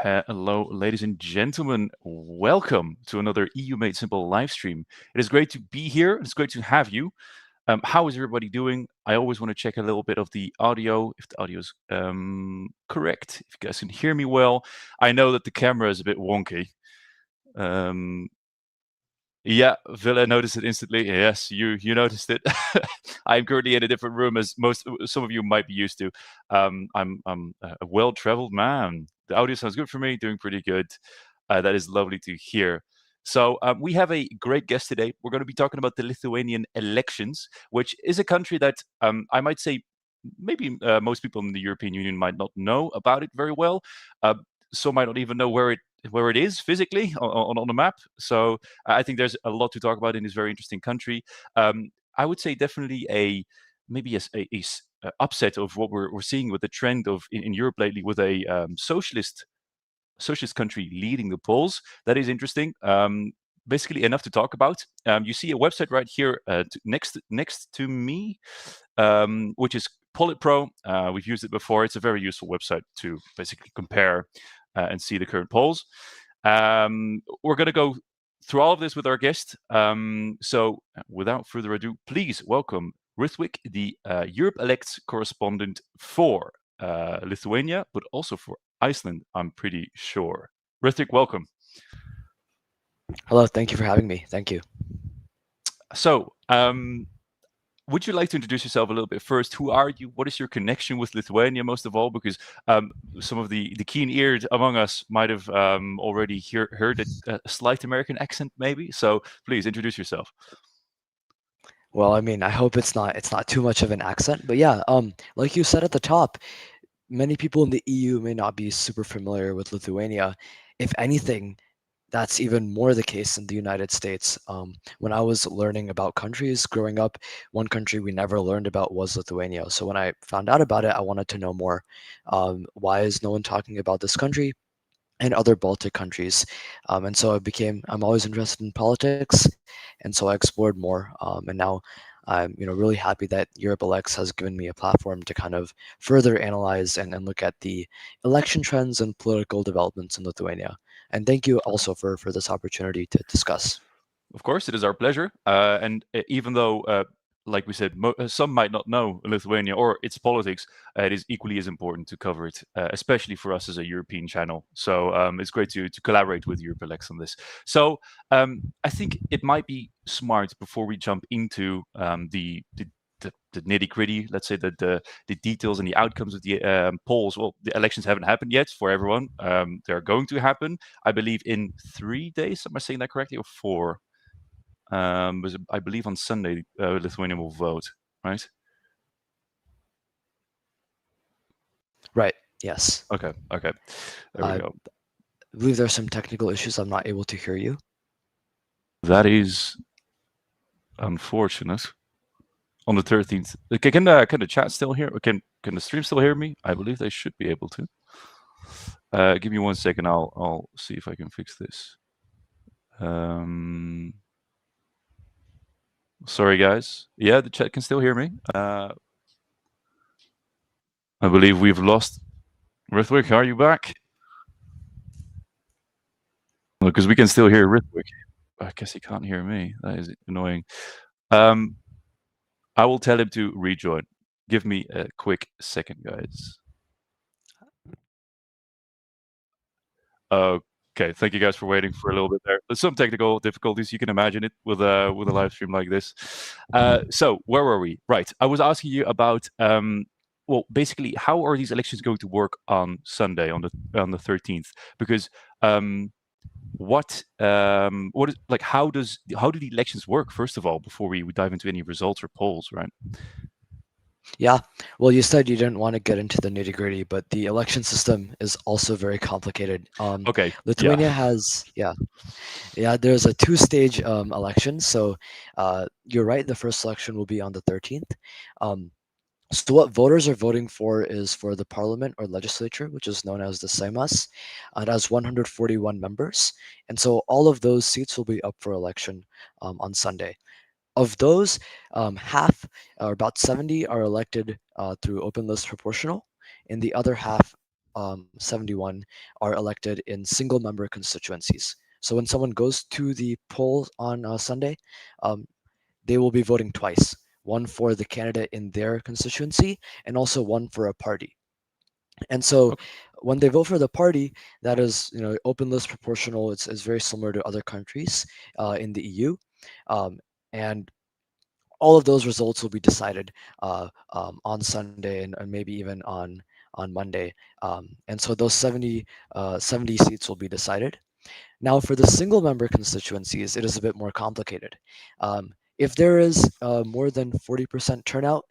Hello, ladies and gentlemen. Welcome to another EU Made Simple live stream. It is great to be here. It's great to have you. How is everybody doing? I always want to check a little bit of the audio, if the audio is correct, if you guys can hear me well. I know that the camera is a bit wonky. Yeah, Villa noticed it instantly. Yes, you noticed it. I'm currently in a different room, as some of you might be used to. I'm a well-traveled man. The audio sounds good for me. Doing pretty good. That is lovely to hear. So we have a great guest today. We're going to be talking about the Lithuanian elections, which is a country that I might say maybe most people in the European Union might not know about it very well. Some might not even know where it is physically on the map. So I think there's a lot to talk about in this very interesting country. I would say definitely maybe a upset of what we're seeing with the trend of in Europe lately, with a socialist country leading the polls. That is interesting. Basically enough to talk about. You see a website right here next to me, which is Politpro. We've used it before. It's a very useful website to basically compare and see the current polls. We're going to go through all of this with our guest. So without further ado, please welcome Rithwik, the Europe Elects correspondent for Lithuania, but also for Iceland, I'm pretty sure. Rithwik, welcome. Hello, thank you for having me. Thank you. So, would you like to introduce yourself a little bit first? Who are you? What is your connection with Lithuania, most of all? Because some of the keen-eared among us might have already heard a slight American accent, maybe. So please introduce yourself. Well, I mean, I hope it's not too much of an accent, but yeah, like you said at the top, many people in the EU may not be super familiar with Lithuania. If anything, that's even more the case in the United States. When I was learning about countries growing up, one country we never learned about was Lithuania. So when I found out about it, I wanted to know more. Why is no one talking about this country and other Baltic countries? And so I'm always interested in politics, and so I explored more. And now I'm really happy that Europe Elects has given me a platform to kind of further analyze and look at the election trends and political developments in Lithuania. And thank you also for this opportunity to discuss. Of course, it is our pleasure. And even though, like we said, some might not know Lithuania or its politics, it is equally as important to cover it, especially for us as a European channel. So it's great to collaborate with Europe Elects on this. So I think it might be smart, before we jump into the nitty gritty, let's say that the details and the outcomes of the polls. Well, the elections haven't happened yet for everyone. They're going to happen, I believe, in 3 days. Am I saying that correctly, or 4? I believe on Sunday, Lithuania will vote, right? Right. Yes. Okay. There we go. I believe there are some technical issues. I'm not able to hear you. That is unfortunate. On the 13th, okay, can the chat still hear? Can the stream still hear me? I believe they should be able to. Give me 1 second. I'll see if I can fix this. Sorry, guys. Yeah, the chat can still hear me. I believe we've lost Rithwik. Are you back? Because we can still hear Rithwik. I guess he can't hear me. That is annoying. I will tell him to rejoin. Give me a quick second, guys. Okay, thank you guys for waiting for a little bit there. There's some technical difficulties. You can imagine it with a live stream like this. So where were we? Right, I was asking you about well, basically, how are these elections going to work on Sunday, on the 13th? Because what is, like, how do the elections work, first of all, before we dive into any results or polls, right? Yeah, well, you said you didn't want to get into the nitty gritty, but the election system is also very complicated. Okay. Lithuania has, there's a two-stage election. So you're right, the first election will be on the 13th. So what voters are voting for is for the parliament or legislature, which is known as the Seimas. It has 141 members. And so all of those seats will be up for election on Sunday. Of those, half, or about 70, are elected through open list proportional, and the other half 71 are elected in single member constituencies. So when someone goes to the poll on Sunday, um, they will be voting twice, one for the candidate in their constituency and also one for a party. And so Okay. when they vote for the party, that is, open list proportional. It's very similar to other countries in the EU. Um, and all of those results will be decided on Sunday and maybe even on Monday. And so those 70 seats will be decided. Now, for the single member constituencies, it is a bit more complicated. If there is more than 40% turnout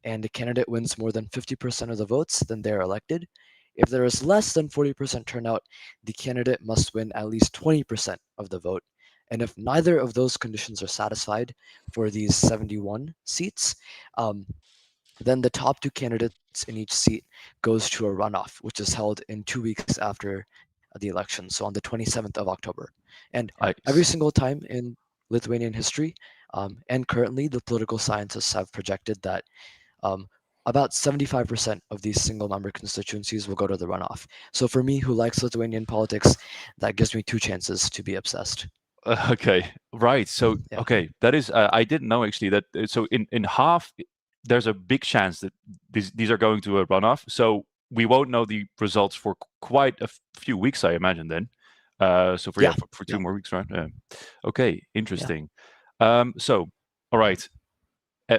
and a candidate wins more than 50% of the votes, then they're elected. If there is less than 40% turnout, the candidate must win at least 20% of the vote. And if neither of those conditions are satisfied for these 71 seats, um, then the top two candidates in each seat goes to a runoff, which is held in 2 weeks after the election, so on the 27th of October. And I every see. single time in Lithuanian history, and currently the political scientists have projected that um, about 75% of these single member constituencies will go to the runoff. So for me, who likes Lithuanian politics, that gives me two chances to be obsessed. Okay, right. So, Yeah. okay, that is, I didn't know actually that. So, in half, there's a big chance that these are going to a runoff. So we won't know the results for quite a few weeks, I imagine. Then, so for Yeah. for Yeah. 2 more weeks, right? Okay, Yeah. interesting. So, all right. Uh,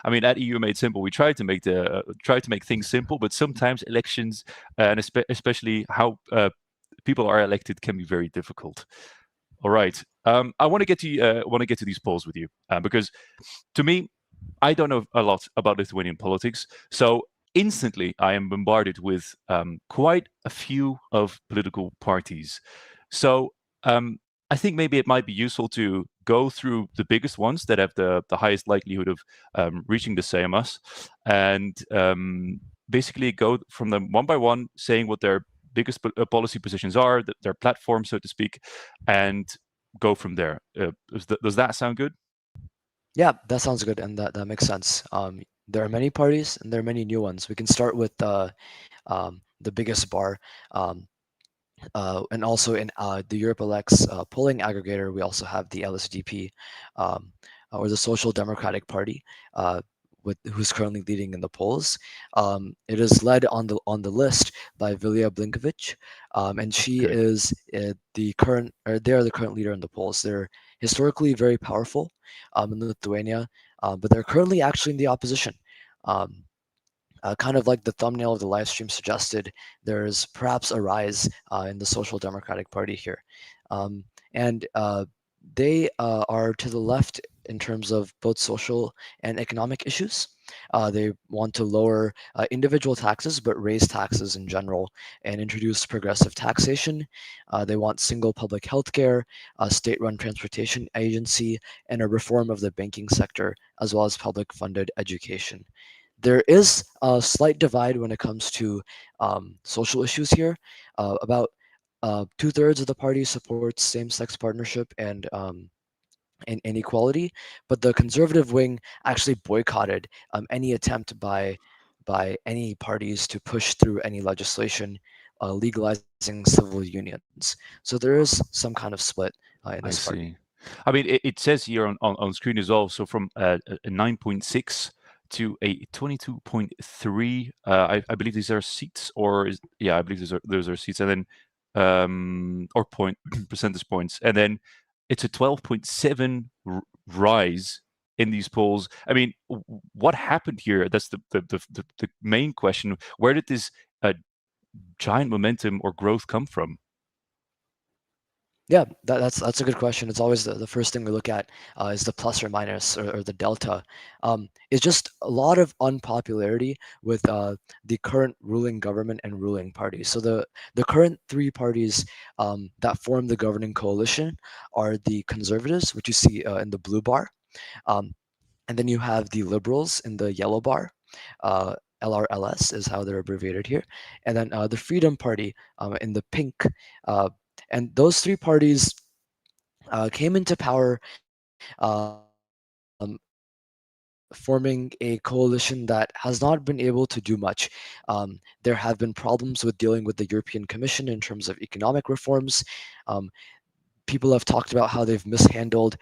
I mean, at EU Made Simple, we try to make things simple, but sometimes elections, and especially how people are elected, can be very difficult. All right. I want to get to these polls with you because, to me, I don't know a lot about Lithuanian politics. So instantly, I am bombarded with quite a few of political parties. So I think maybe it might be useful to go through the biggest ones that have the highest likelihood of reaching the Seimas, and basically go from them one by one, saying what their biggest policy positions are, their platform, so to speak, and go from there. Does that sound good? Yeah, that sounds good, and that makes sense. There are many parties, and there are many new ones. We can start with the biggest bar, um, and also in the Europe Elects polling aggregator, we also have the LSDP, um, or the Social Democratic Party, uh, who's currently leading in the polls. It is led on the list by Vilija Blinkovic, and she Okay, is they are the current leader in the polls. They're historically very powerful in Lithuania, but they're currently actually in the opposition. Um, kind of like the thumbnail of the live stream suggested, there's perhaps a rise in the Social Democratic Party here. Um, and they are to the left in terms of both social and economic issues. They want to lower individual taxes, but raise taxes in general and introduce progressive taxation. They want single public healthcare, a state-run transportation agency, and a reform of the banking sector, as well as public-funded education. There is a slight divide when it comes to social issues here. About two-thirds of the party supports same-sex partnership and inequality, but the conservative wing actually boycotted any attempt by any parties to push through any legislation legalizing civil unions. So there is some kind of split in this I party. see. I mean, it says here on screen as well. So from a 9.6 to a 22.3. I believe these are seats, or yeah, I believe those are seats, and then or point percentage points, and then it's a 12.7 rise in these polls. I mean, what happened here? That's the main question. Where did this giant momentum or growth come from? Yeah, that's a good question. It's always the first thing we look at is the plus or minus or the delta. It's just a lot of unpopularity with the current ruling government and ruling party. So the current three parties that form the governing coalition are the conservatives, which you see in the blue bar, um, and then you have the liberals in the yellow bar. LRLS is how they're abbreviated here, and then the Freedom Party in the pink. Uh, and those three parties came into power in 2019, forming a coalition that has not been able to do much. There have been problems with dealing with the European Commission in terms of economic reforms. Um, People have talked about how they've mishandled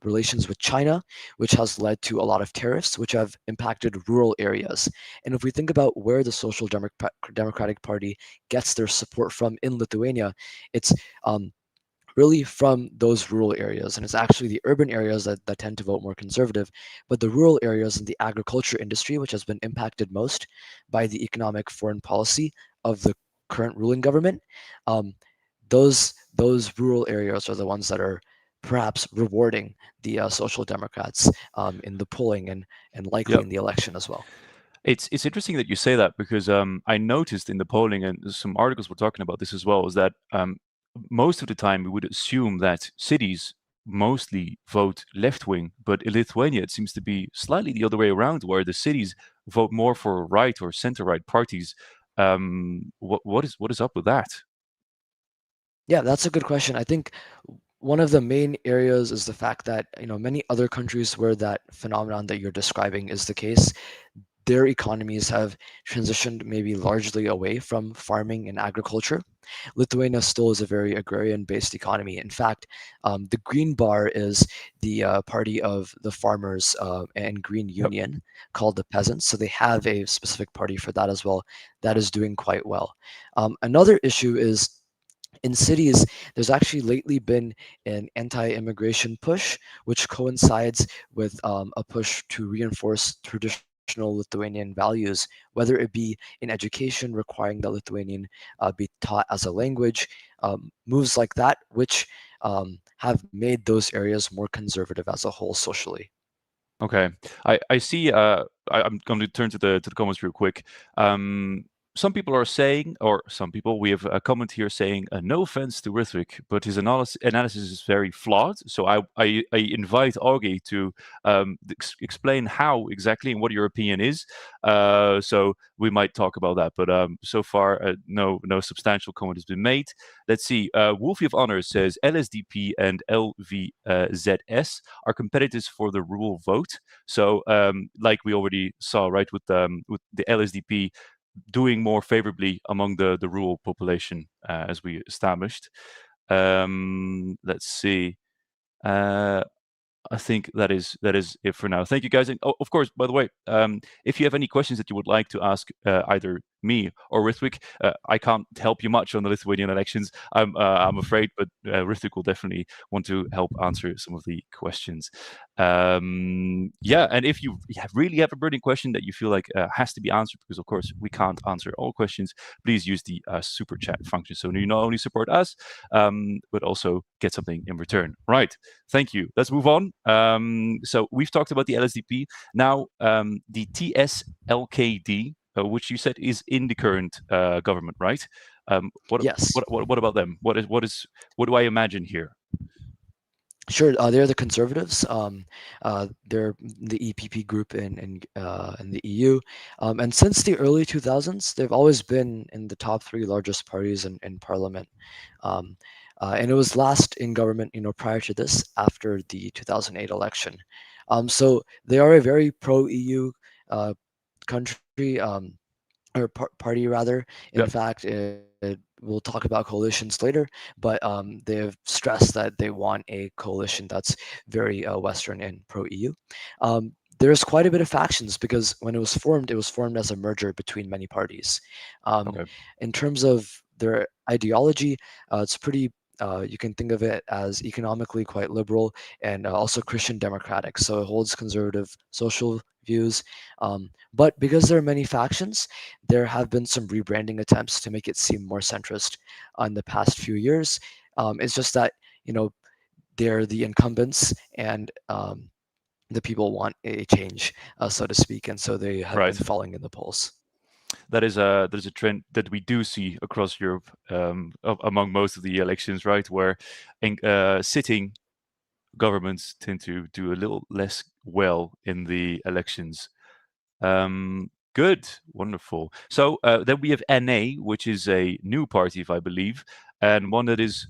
relations with China, which has led to a lot of tariffs, which have impacted rural areas. And if we think about where the Social Democratic Party gets their support from in Lithuania, it's really from those rural areas. And it's actually the urban areas that tend to vote more conservative, but the rural areas and the agriculture industry, which has been impacted most by the economic foreign policy of the current ruling government, um, those rural areas are the ones that are perhaps rewarding the Social Democrats in the polling and likely Yeah. in the election as well. It's interesting that you say that because I noticed in the polling, and some articles were talking about this as well, is that most of the time we would assume that cities mostly vote left wing, but in Lithuania it seems to be slightly the other way around, where the cities vote more for right or center right parties. What is up with that? Yeah, that's a good question. I think one of the main areas is the fact that many other countries where that phenomenon that you're describing is the case, their economies have transitioned maybe largely away from farming and agriculture. Lithuania still is a very agrarian-based economy. In fact, the Green Bar is the party of the farmers and Green Yep. Union called the Peasants. So they have a specific party for that as well that is doing quite well. Another issue is in cities, there's actually lately been an anti-immigration push, which coincides with a push to reinforce traditional Lithuanian values, whether it be in education, requiring that Lithuanian be taught as a language, moves like that, which have made those areas more conservative as a whole socially. Okay, I see. I'm going to turn to the comments real quick. Some people are saying, or some people, we have a comment here saying, no offense to Rithwik, but his analysis is very flawed. So I invite Augie to explain how exactly and what your opinion is. So we might talk about that. But so far, no substantial comment has been made. Let's see. Wolfie of Honor says LSDP and LVZS are competitors for the rural vote. So, like we already saw, right, with the LSDP doing more favorably among the rural population, as we established. Let's see. I think that is it for now. Thank you, guys. And of course, by the way, if you have any questions that you would like to ask either me or Rithwik, I can't help you much on the Lithuanian elections. I'm afraid, but Rithwik will definitely want to help answer some of the questions. Yeah, and if you really have a burning question that you feel like has to be answered, because of course we can't answer all questions, please use the super chat function. So you not only support us, but also get something in return. Right. Thank you. Let's move on. So we've talked about the LSDP. Now, the TS-LKD, which you said is in the current government, right? What, Yes. what about them? What do I imagine here? Sure, they're the conservatives. They're the EPP group in the EU, and since the early 2000s, they've always been in the top three largest parties in parliament. Um, and it was last in government, prior to this, after the 2008 election. So they are a very pro-EU country. Or party rather. In Yep. fact, we'll talk about coalitions later, but they have stressed that they want a coalition that's very Western and pro-EU. There's quite a bit of factions because when it was formed as a merger between many parties. Um, Okay. in terms of their ideology, it's pretty. You can think of it as economically quite liberal and also Christian democratic. So it holds conservative social views. But because there are many factions, there have been some rebranding attempts to make it seem more centrist on the past few years. It's just that, they're the incumbents and the people want a change, so to speak, and so they have been Right. falling in the polls. That is a trend that we do see across Europe, among most of the elections, right? Where sitting governments tend to do a little less well in the elections. Good, wonderful. So then we have NA, which is a new party, if I believe, and one that is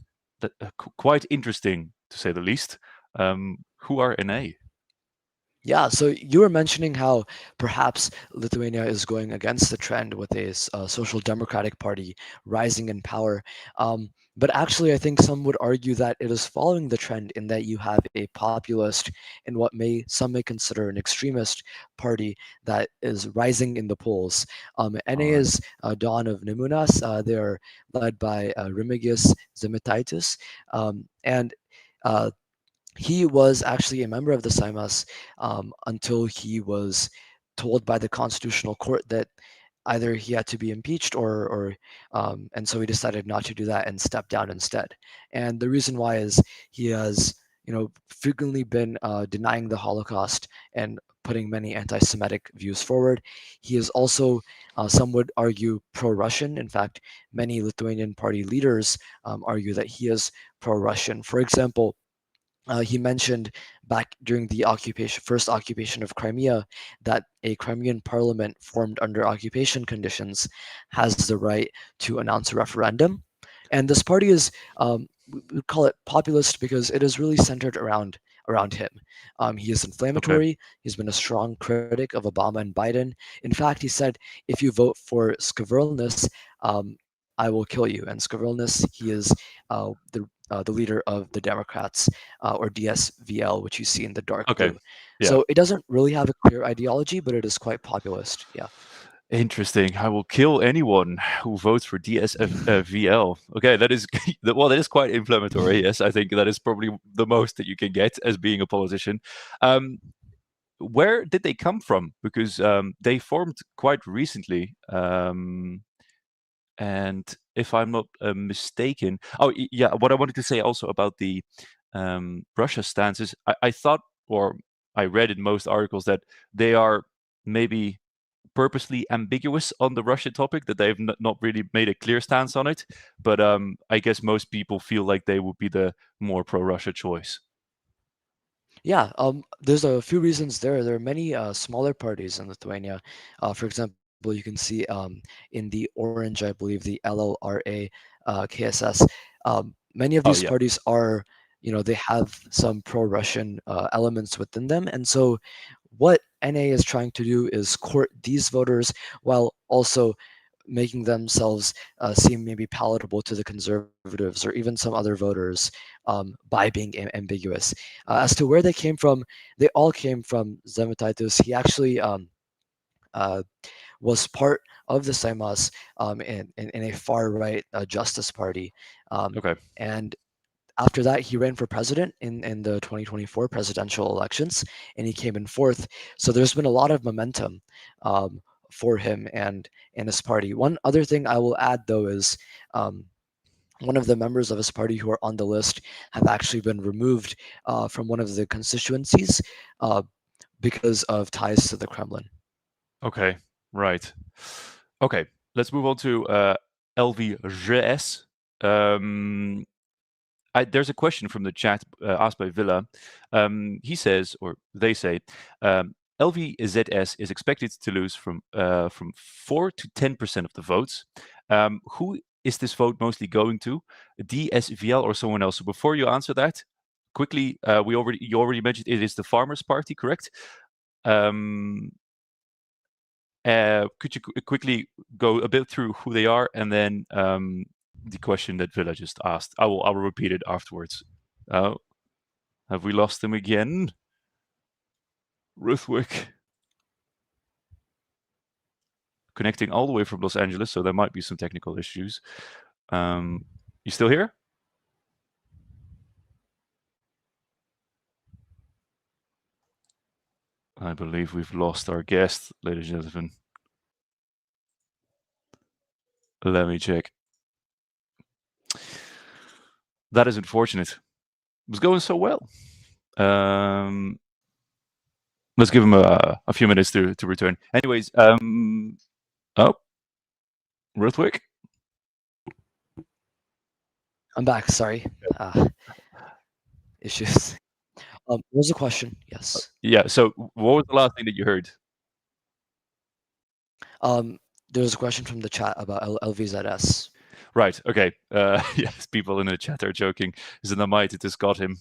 quite interesting to say the least. Who are NA? Yeah, so you were mentioning how perhaps Lithuania is going against the trend with a social democratic party rising in power. But actually, I think some would argue that it is following the trend in that you have a populist and what some may consider an extremist party that is rising in the polls. All NA right. is Dawn of Nemunas. They are led by Remigius Zemitaitis. And he was actually a member of the Seimas until he was told by the Constitutional Court that either he had to be impeached and so he decided not to do that and stepped down instead. And the reason why is he has frequently been denying the Holocaust and putting many anti-Semitic views forward. He is also, some would argue, pro-Russian. In fact, many Lithuanian party leaders argue that he is pro-Russian. For example, he mentioned back during the first occupation of Crimea, that a Crimean parliament formed under occupation conditions has the right to announce a referendum. And this party is, we call it populist because it is really centered around him. He is Okay. inflammatory. He's been a strong critic of Obama and Biden. In fact, he said, if you vote for Skverulnis, I will kill you. And Skverulnis, he is the leader of the Democrats, or DSVL, which you see in the dark Okay. blue. Yeah. So it doesn't really have a clear ideology, but it is quite populist. Yeah. Interesting. I will kill anyone who votes for DSVL. Okay, that is well, that is quite inflammatory. Yes, I think that is probably the most that you can get as being a politician. Where did they come from? Because they formed quite recently. And if I'm not mistaken, yeah, what I wanted to say also about the Russia stance is I thought, or I read in most articles, that they are maybe purposely ambiguous on the Russia topic, that they've not really made a clear stance on it. But I guess most people feel like they would be the more pro-Russia choice. Yeah, there's a few reasons there. There are many smaller parties in Lithuania. For example, you can see in the orange, I believe, the LLRA, KSS. Many of these Oh yeah. parties are, they have some pro-Russian elements within them. And so what NA is trying to do is court these voters while also making themselves seem maybe palatable to the conservatives or even some other voters by being ambiguous. As to where they came from, they all came from Zemitaitis. He actually uh, was part of the Seimas in a far right Justice Party. Okay. And after that, he ran for president in the 2024 presidential elections, and he came in fourth. So there's been a lot of momentum um, for him and his party. One other thing I will add, though, is one of the members of his party who are on the list have actually been removed from one of the constituencies uh, because of ties to the Kremlin. Okay. Right. Okay. Let's move on to LVZS. There's a question from the chat asked by Villa. He says, or they say, LVZS is expected to lose from 4 to 10% of the votes. Who is this vote mostly going to? DSVL or someone else? So before you answer that, quickly, you already mentioned it is the Farmers Party, correct? Could you quickly go a bit through who they are, and then the question that Villa just asked? I will repeat it afterwards. Have we lost him again? Rithwik. Connecting all the way from Los Angeles, so there might be some technical issues. You still here? I believe we've lost our guest, ladies and gentlemen. Let me check. That is unfortunate. It was going so well. Let's give him a few minutes to return. Anyways, Rithwik? I'm back. Sorry, issues. What was the question? Yes. Yeah. So, what was the last thing that you heard? There was a question from the chat about LVZS. Right. Okay. Yes, people in the chat are joking. Is it Namite that just got him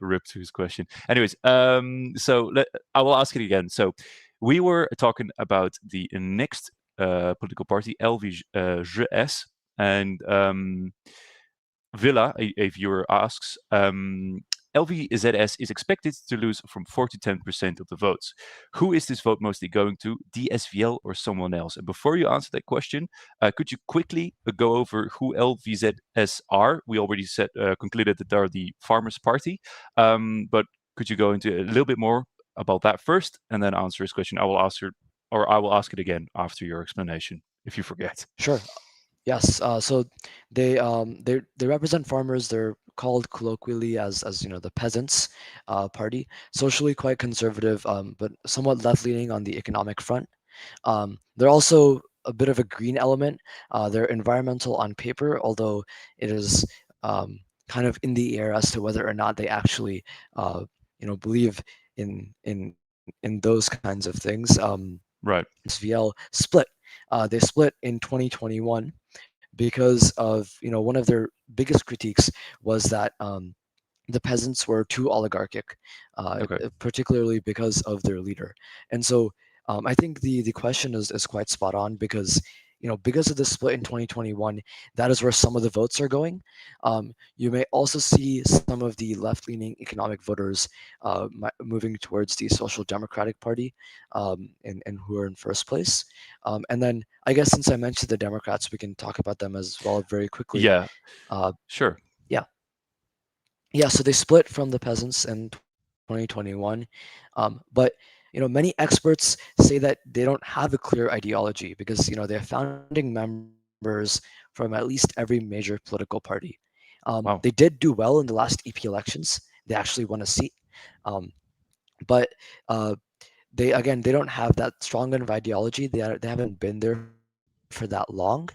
ripped to his question? Anyways, so I will ask it again. So we were talking about the next political party, LVZS, and Villa, a viewer asks, LVZS is expected to lose from 4 to 10% of the votes. Who is this vote mostly going to, DSVL or someone else? And before you answer that question, could you quickly go over who LVZS are? We already said concluded that they're the Farmers' Party, but could you go into a little bit more about that first, and then answer his question? I will ask it again after your explanation, if you forget. Sure. Yes. So they represent farmers. They're called colloquially as the peasants party. Socially quite conservative, but somewhat left-leaning on the economic front. They're also a bit of a green element. They're environmental on paper, although it is kind of in the air as to whether or not they actually believe in those kinds of things. Right. DSVL split. They split in 2021 because of one of their biggest critiques was that the peasants were too oligarchic, particularly because of their leader. And so I think the question is quite spot on because because of the split in 2021, that is where some of the votes are going. You may also see some of the left-leaning economic voters moving towards the Social Democratic Party, and who are in first place. And then I guess since I mentioned the Democrats, we can talk about them as well very quickly. Yeah. Sure. Yeah, so they split from the peasants in 2021, but many experts say that they don't have a clear ideology because they're founding members from at least every major political party. Wow. They did do well in the last EP elections. They actually won a seat, but they don't have that strong of ideology. They haven't been there for that long.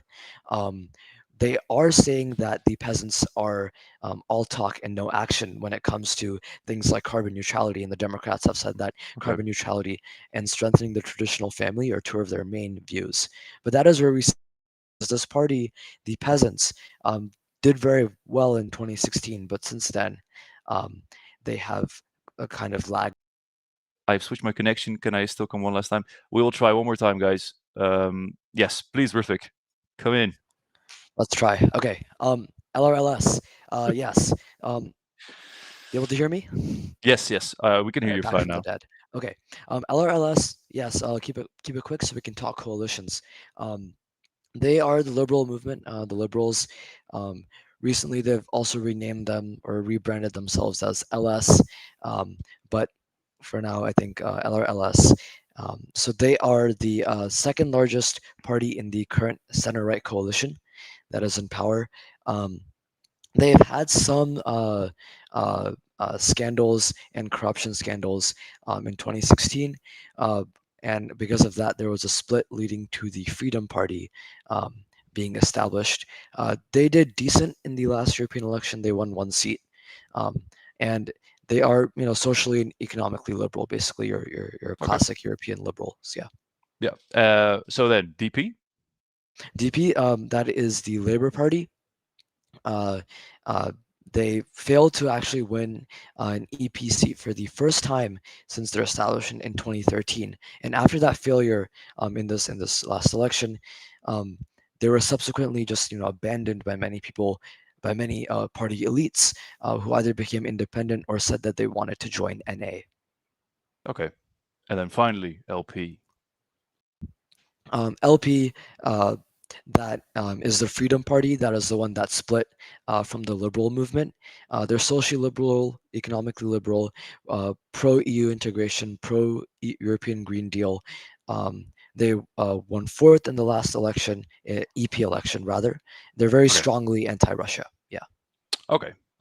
They are saying that the peasants are all talk and no action when it comes to things like carbon neutrality, and the Democrats have said that carbon neutrality and strengthening the traditional family are two of their main views. But that is where we see this party, the peasants, did very well in 2016, but since then they have a kind of lag. I've switched my connection. Can I still come one last time? We will try one more time, guys. Yes, please, Rithwik, come in. Let's try. Okay. LRLS. Yes. You able to hear me? Yes, we can hear you Back fine from now. the dead. Okay. LRLS. Yes. I'll keep it quick so we can talk coalitions. They are the liberal movement. The liberals. Recently, they've also renamed them or rebranded themselves as LS. But for now, I think LRLS. So they are the second largest party in the current center-right coalition that is in power. They have had some scandals and corruption scandals in 2016, and because of that, there was a split leading to the Freedom Party being established. They did decent in the last European election. They won one seat, and they are socially and economically liberal, basically your classic European liberals. Yeah. So then DP. That is the Labour Party. They failed to actually win an EP seat for the first time since their establishment in 2013. And after that failure in this last election, they were subsequently just abandoned by many people, by many party elites who either became independent or said that they wanted to join NA. Okay, and then finally LP. LP. That is the Freedom Party. That is the one that split from the liberal movement. They're socially liberal, economically liberal, pro-EU integration, pro-European Green Deal. They won fourth in the last election, EP election rather. They're very strongly anti-Russia. Yeah.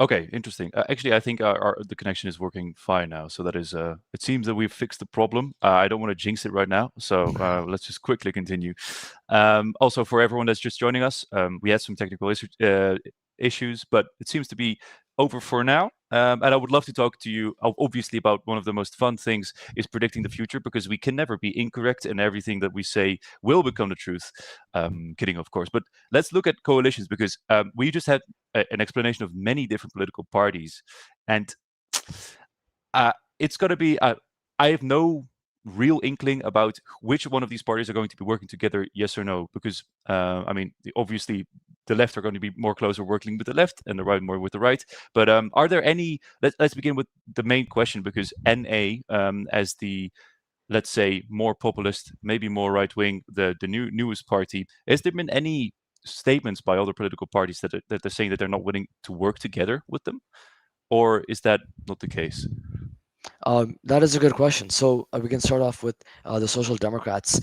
Okay, interesting. Actually, I think the connection is working fine now. So that is, it seems that we've fixed the problem. I don't want to jinx it right now. So let's just quickly continue. Also, for everyone that's just joining us, we had some technical issues, but it seems to be over for now. And I would love to talk to you, obviously, about one of the most fun things is predicting the future, because we can never be incorrect, and everything that we say will become the truth. Kidding, of course. But let's look at coalitions, because we just had an explanation of many different political parties, and it's going to be. I have no real inkling about which one of these parties are going to be working together, yes or no, because I mean, obviously the left are going to be more closer working with the left and the right more with the right. But are there any, let's begin with the main question, because NA, as the, let's say, more populist, maybe more right wing, the newest party, has there been any statements by other political parties that they're saying that they're not willing to work together with them, or is that not the case? That is a good question. So we can start off with the Social Democrats.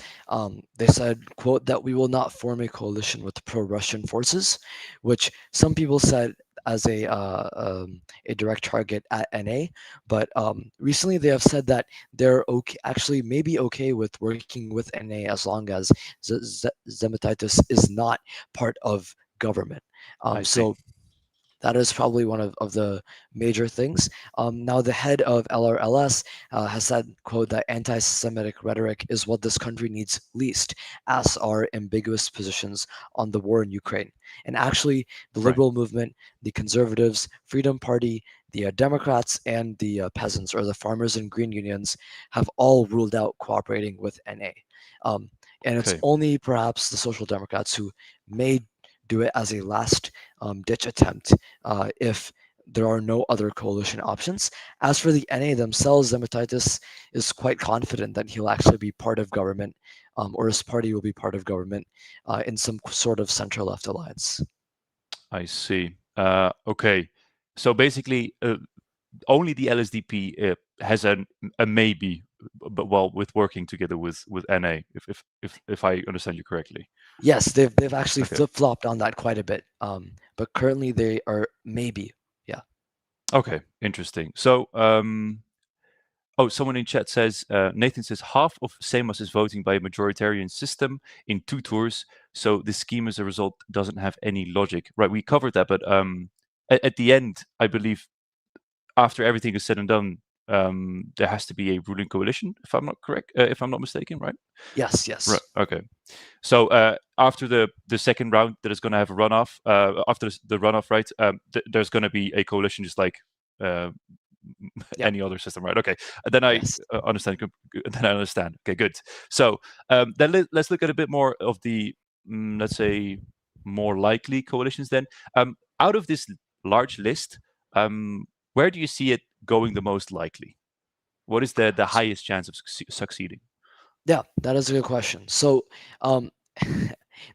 They said, quote, that we will not form a coalition with pro-Russian forces, which some people said as a direct target at NA. But recently they have said that they're okay, actually maybe okay with working with NA as long as Zemetitis is not part of government. I see. So that is probably one of the major things. Now, the head of LRLS has said, quote, that anti-Semitic rhetoric is what this country needs least, as are ambiguous positions on the war in Ukraine. And actually, the Right. liberal movement, the conservatives, Freedom Party, the Democrats, and the peasants, or the farmers and green unions, have all ruled out cooperating with NA. And it's Okay. only perhaps the Social Democrats who may do it as a last ditch attempt if there are no other coalition options. As for the NA themselves, Zemetitis is quite confident that he'll actually be part of government, or his party will be part of government in some sort of center-left alliance. I see. Okay. So basically, only the LSDP has a maybe, but well, with working together with NA, if I understand you correctly. Yes, they've actually Okay. flip-flopped on that quite a bit, but currently they are maybe. Yeah. Okay. Interesting. So, oh, someone in chat says, Nathan says half of Seimas is voting by a majoritarian system in 2 tours, so the scheme as a result doesn't have any logic. Right, we covered that, but at the end, I believe after everything is said and done, there has to be a ruling coalition, if I'm not correct, if I'm not mistaken, right? Yes, Right. yes. Okay. So after the second round, that is going to have a runoff. After the runoff, right? There's going to be a coalition, just like uh, Yeah. any other system, right? Okay. Then I Yes. understand. Then I understand. Okay, good. So then let's look at a bit more of the, let's say, more likely coalitions. Then, out of this large list, where do you see it going the most likely? What is the highest chance of succeeding? Yeah, that is a good question. So, um,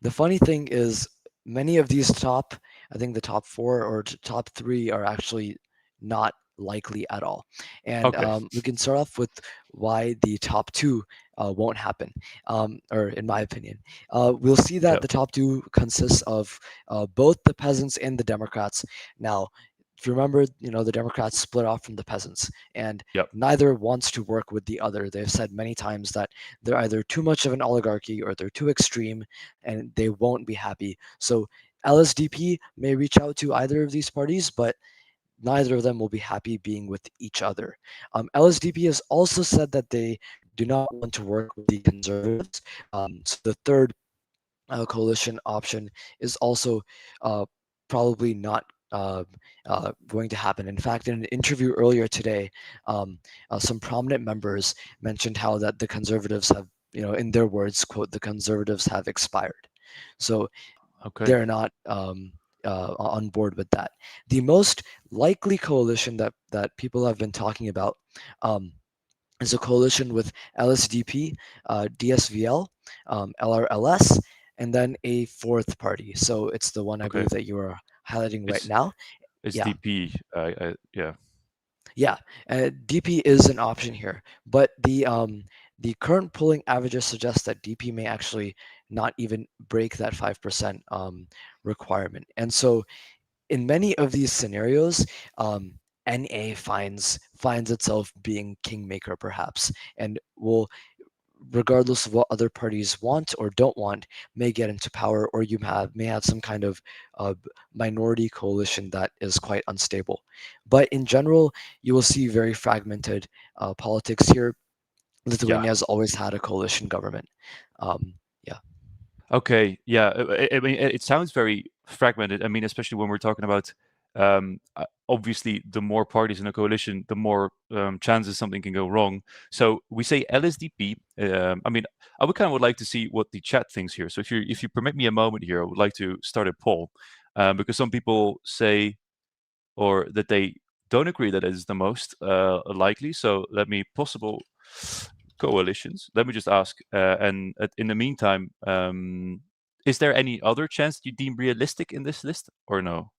the funny thing is, many of these top, I think the top four or top three are actually not likely at all. And Okay. we can start off with why the top two won't happen, or in my opinion. We'll see that Yep. the top two consists of both the peasants and the Democrats. Now, if you remember, the Democrats split off from the peasants, and Yep. neither wants to work with the other. They've said many times that they're either too much of an oligarchy or they're too extreme and they won't be happy. So LSDP may reach out to either of these parties, but neither of them will be happy being with each other. LSDP has also said that they do not want to work with the conservatives. So the third coalition option is also probably not going to happen. In fact, in an interview earlier today, some prominent members mentioned how that the conservatives have, in their words, quote, the conservatives have expired. So Okay. they're not on board with that. The most likely coalition that people have been talking about is a coalition with LSDP, DSVL, LRLS, and then a fourth party. So it's the one I Okay. believe that you are highlighting right It's now. it's Yeah, DP. Yeah. yeah. DP is an option here, but the current polling averages suggest that DP may actually not even break that 5% requirement. And so in many of these scenarios, NA finds itself being kingmaker perhaps, and will regardless of what other parties want or don't want, may get into power, or you may have some kind of minority coalition that is quite unstable. But in general, you will see very fragmented politics here. Yeah. Lithuania has always had a coalition government. Yeah. Okay. Yeah. I mean, it sounds very fragmented. I mean, especially when we're talking about obviously the more parties in a coalition, the more chances something can go wrong. So we say LSDP. I mean, I would kind of like to see what the chat thinks here. So if you permit me a moment here, I would like to start a poll because some people say or that they don't agree that it is the most likely. So let me possible coalitions. Let me just ask. And in the meantime, is there any other chance you deem realistic in this list or no?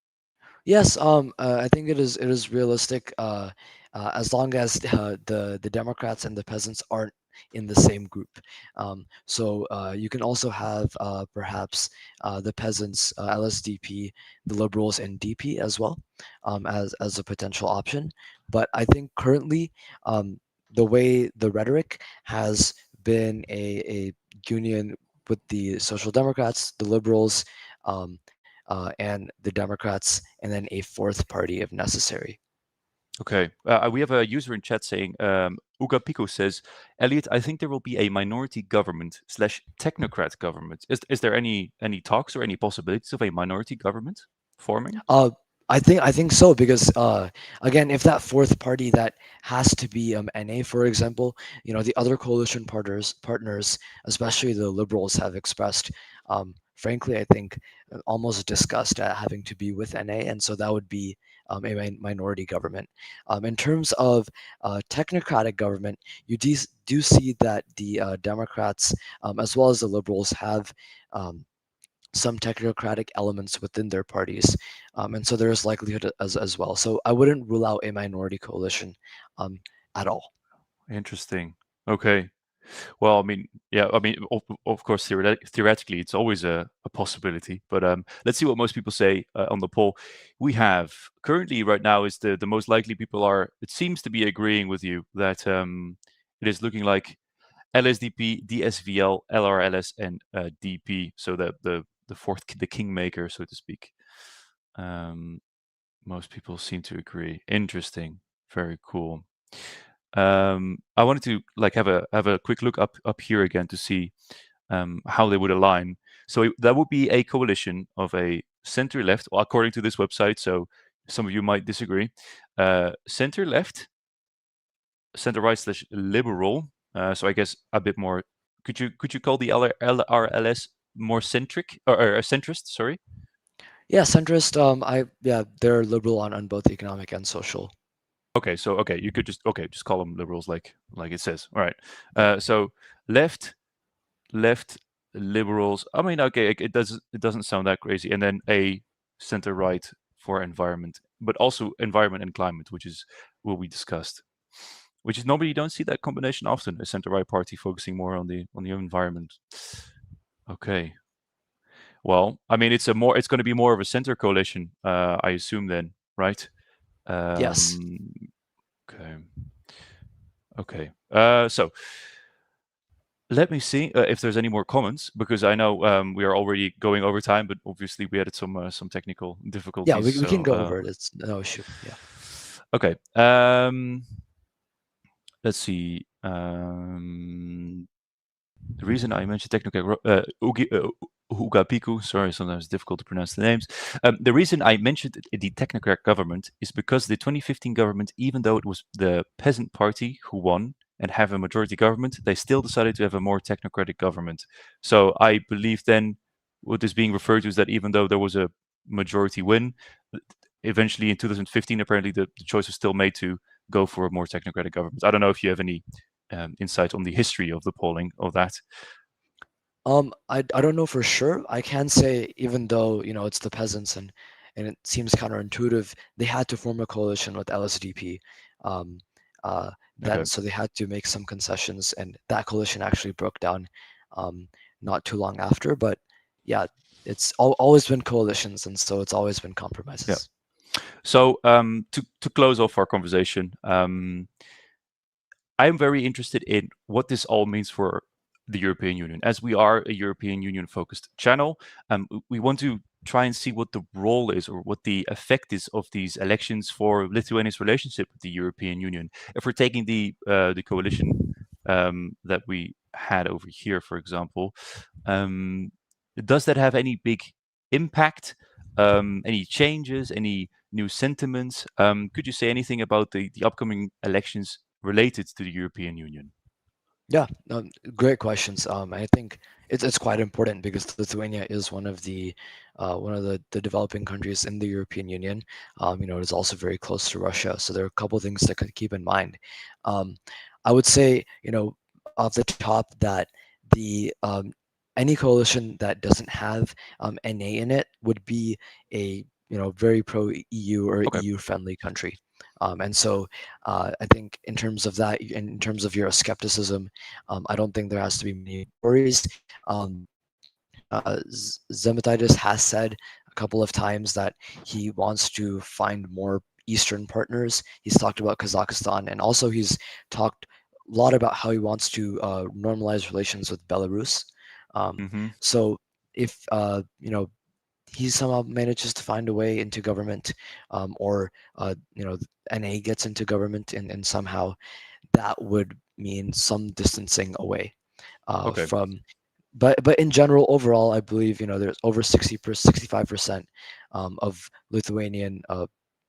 Yes, I think it is realistic as long as the Democrats and the peasants aren't in the same group. So you can also have perhaps the peasants, LSDP, the Liberals, and DP as well as a potential option. But I think currently the way the rhetoric has been a union with the Social Democrats, the Liberals. And the Democrats, and then a fourth party if necessary. Okay. We have a user in chat saying, Uga Pico says, Elliot, I think there will be a minority government slash technocrat government. Is there any talks or any possibilities of a minority government forming? Uh, I think so because again, if that fourth party that has to be NA, for example, the other coalition partners, especially the Liberals, have expressed, frankly, I think almost disgust at having to be with NA, and so that would be a minority government. In terms of technocratic government, you do see that the Democrats, as well as the Liberals, have um, some technocratic elements within their parties, and so there is likelihood as well. So I wouldn't rule out a minority coalition um, at all. Interesting. Okay. Well, I mean, yeah, I mean, of course, theoretically, it's always a possibility. But let's see what most people say on the poll. We have currently right now is the most likely people are. It seems to be agreeing with you that it is looking like LSDP, DSVL, LRLS, and DP. So the fourth, the kingmaker, so to speak. Most people seem to agree. Interesting. Very cool. I wanted to like have a quick look up here again to see how they would align. So that would be a coalition of a center left, well, according to this website. So some of you might disagree. Center left, center right slash liberal. So I guess a bit more. Could you call the LRLS more centric or centrist? Sorry. Yeah, centrist. They're liberal on both economic and social. Okay, so okay, you could just call them liberals like it says. All right. Yeah. So left liberals. I mean, okay, it doesn't sound that crazy. And then a center right for environment, but also environment and climate, which is what we discussed. Which is normally you don't see that combination often. A center right party focusing more on the environment. Okay. Well, I mean, it's going to be more of a center coalition, I assume then, right? Yes. Okay. Okay. So let me see if there's any more comments because I know we are already going over time, but obviously we had some technical Yeah, difficulties. we can So go over it. It's no issue. Yeah. okay. Let's see. The reason I mentioned technical Hugapiku, sorry, sometimes it's difficult to pronounce the names. The reason I mentioned the technocrat government is because the 2015 government, even though it was the peasant party who won and have a majority government, they still decided to have a more technocratic government. So I believe then what is being referred to is that even though there was a majority win, eventually in 2015, apparently the choice was still made to go for a more technocratic government. I don't know if you have any insight on the history of the polling of that. I don't know for sure. I can say even though it's the peasants and it seems counterintuitive, they had to form a coalition with LSDP. Um, Okay. then so they had to make some concessions, and that coalition actually broke down um, not too long after. But yeah, it's always been coalitions, and so it's always been Yeah. compromises. So to close off our conversation, I'm very interested in what this all means for the European Union. As we are a European Union focused channel, we want to try and see what the role is or what the effect is of these elections for Lithuania's relationship with the European Union. If we're taking the coalition that we had over here, for example, does that have any big impact? Any changes? Any new sentiments? Could you say anything about the upcoming elections related to the European Union? Yeah, great questions. I think it's quite important because Lithuania is one of the developing countries in the European Union. It is also very close to Russia, so there are a couple of things to keep in mind. Um, I would say, off the top that the any coalition that doesn't have NA in it would be a very pro EU or Okay. EU friendly country. And so I think in terms of that, in terms of Euroscepticism, I don't think there has to be many worries. Zemetitis has said a couple of times that he wants to find more Eastern partners. He's talked about Kazakhstan, and also he's talked a lot about how he wants to normalize relations with Belarus. Mm-hmm. So if he somehow manages to find a way into government, or NA gets into government, and somehow that would mean some distancing away Okay. from. But in general, overall, I believe there's over 65% of Lithuanian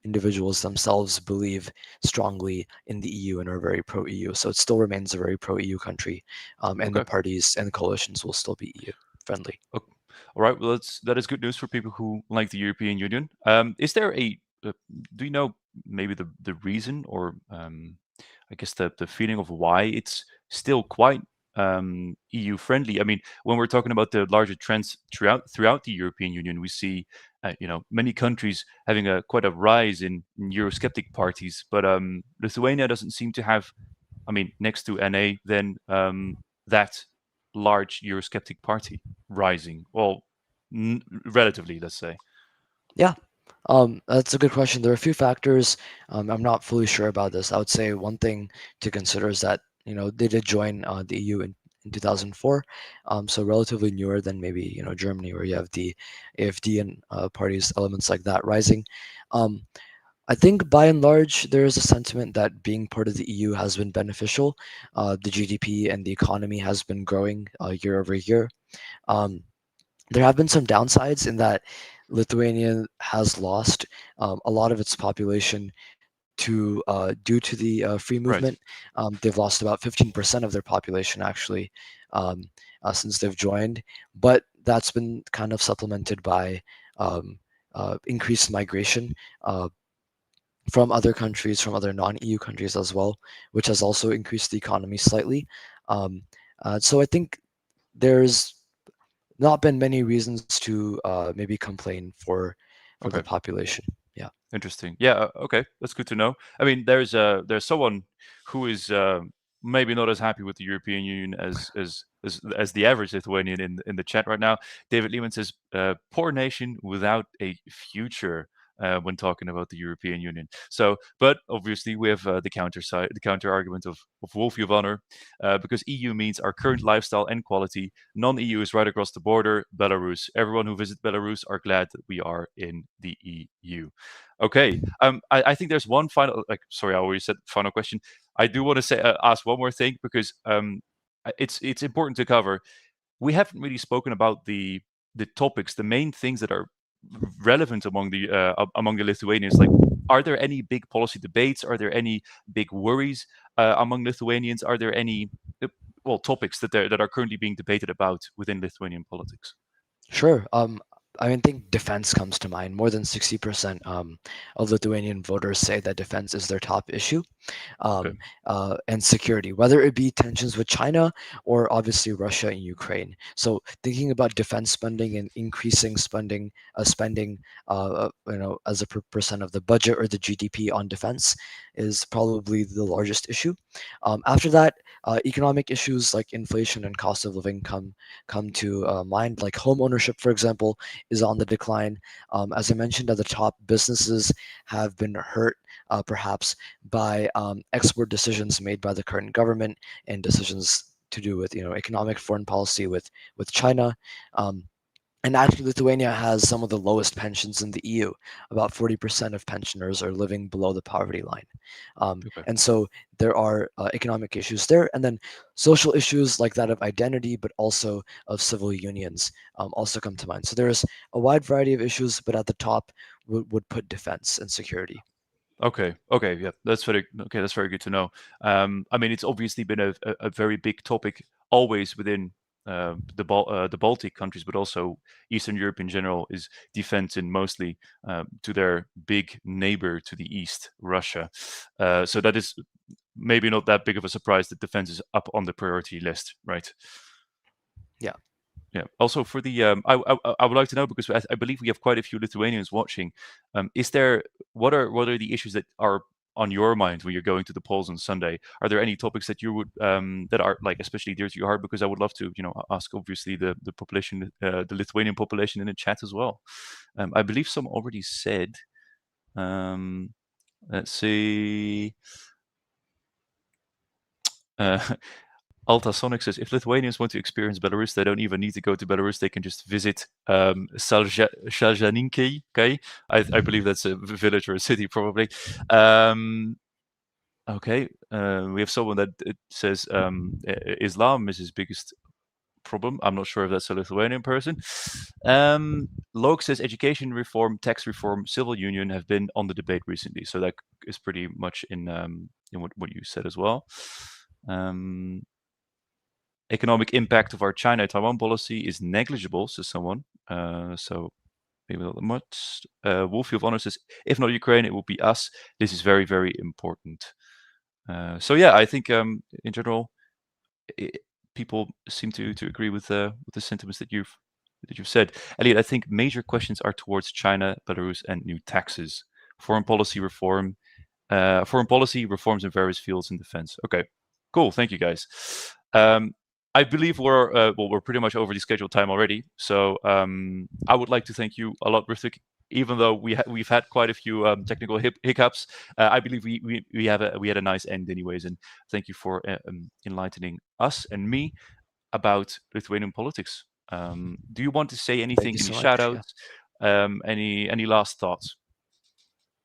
individuals themselves believe strongly in the EU and are very pro EU. So it still remains a very pro EU country, and the Okay. parties and the coalitions will still be EU friendly. Ok. All right. Well, that is good news for people who like the European Union. Is there do you know maybe the reason or I guess the feeling of why it's still quite EU friendly? I mean, when we're talking about the larger trends throughout the European Union, we see many countries having quite a rise in Eurosceptic parties, but Lithuania doesn't seem to have. I mean, next to NA, then that large Eurosceptic party rising. Well, relatively, let's say. Yeah, that's a good question. There are a few factors. I'm not fully sure about this. I would say one thing to consider is that they did join the EU in 2004, so relatively newer than maybe Germany, where you have the AFD and parties, elements like that rising. Um, I think by and large there is a sentiment that being part of the EU has been beneficial. The GDP and the economy has been growing year over year. Um, there have been some downsides in that Lithuania has lost a lot of its population to due to the free Right. movement. They've lost about 15% of their population actually, since they've joined, but that's been kind of supplemented by increased migration from other countries, from other non-EU countries as well, which has also increased the economy slightly. Um, so I think there's not been many reasons to maybe complain for the Okay. population. Yeah. Interesting. Yeah. Okay. That's good to know. I mean, there's someone who is maybe not as happy with the European Union as the average Lithuanian in the chat right now. David Lehman says, "Poor nation without a future." When talking about the European Union, so but obviously we have the counter side, the counter argument of Wolf Honor, because EU means our current lifestyle and quality. Non-EU is right across the border, Belarus. Everyone who visits Belarus are glad that we are in the EU. Okay. I think there's one final. Like, sorry, I already said final question. I do want to say ask one more thing because it's important to cover. We haven't really spoken about the topics, the main things that are relevant among the Lithuanians. Like, are there any big policy debates? Are there any big worries among Lithuanians? Are there any topics that are currently being debated about within Lithuanian politics? Sure. I think defense comes to mind. More than 60% of Lithuanian voters say that defense is their top issue, Okay. and security, whether it be tensions with China or obviously Russia and Ukraine. So thinking about defense spending and increasing spending, as a percent of the budget or the GDP on defense is probably the largest issue. After that, economic issues like inflation and cost of living come to mind. Like home ownership, for example, is on the decline. As I mentioned at the top, businesses have been hurt perhaps by export decisions made by the current government and decisions to do with economic foreign policy with China. And actually, Lithuania has some of the lowest pensions in the EU. About 40% of pensioners are living below the poverty line. Okay. And so there are economic issues there. And then social issues like that of identity, but also of civil unions also come to mind. So there's a wide variety of issues, but at the top would put defense and security. Okay. Yeah, that's very good to know. I mean, it's obviously been a very big topic always within the Baltic countries, but also Eastern Europe in general is defense, and mostly to their big neighbor to the east, Russia. So that is maybe not that big of a surprise that defense is up on the priority list, right? Yeah. Yeah. Also, for the I would like to know, because I believe we have quite a few Lithuanians watching. What are the issues that are on your mind when you're going to the polls on Sunday? Are there any topics that you would that are like especially dear to your heart? Because I would love to ask obviously the population, the Lithuanian population in the chat as well. I believe some already said. Let's see. Altasonic says, if Lithuanians want to experience Belarus, they don't even need to go to Belarus. They can just visit Salzhaninki. Okay, I believe that's a village or a city, probably. Okay, we have someone that says Islam is his biggest problem. I'm not sure if that's a Lithuanian person. Lok says education reform, tax reform, civil union have been on the debate recently. So that is pretty much in what you said as well. Economic impact of our China-Taiwan policy is negligible, says someone. So maybe not much. Wolfie of Honor says, if not Ukraine, it will be us. This is very, very important. So yeah, I think in general, people seem to agree with the sentiments that you've said. Elliot, I think major questions are towards China, Belarus, and new taxes. Foreign policy reforms in various fields in defense. Okay, cool. Thank you, guys. I believe we're pretty much over the scheduled time already. So I would like to thank you a lot, Rithwik. Even though we've had quite a few technical hiccups, I believe we had a nice end, anyways. And thank you for enlightening us and me about Lithuanian politics. Do you want to say anything? Any shout outs? Any last thoughts?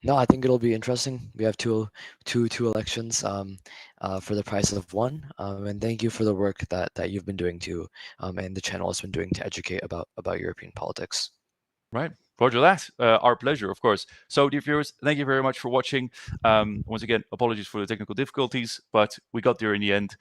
No, I think it'll be interesting. We have two elections for the price of one. And thank you for the work that you've been doing too, and the channel has been doing to educate about European politics. Right. Roger that. Our pleasure, of course. So, dear viewers, thank you very much for watching. Once again, apologies for the technical difficulties, but we got there in the end.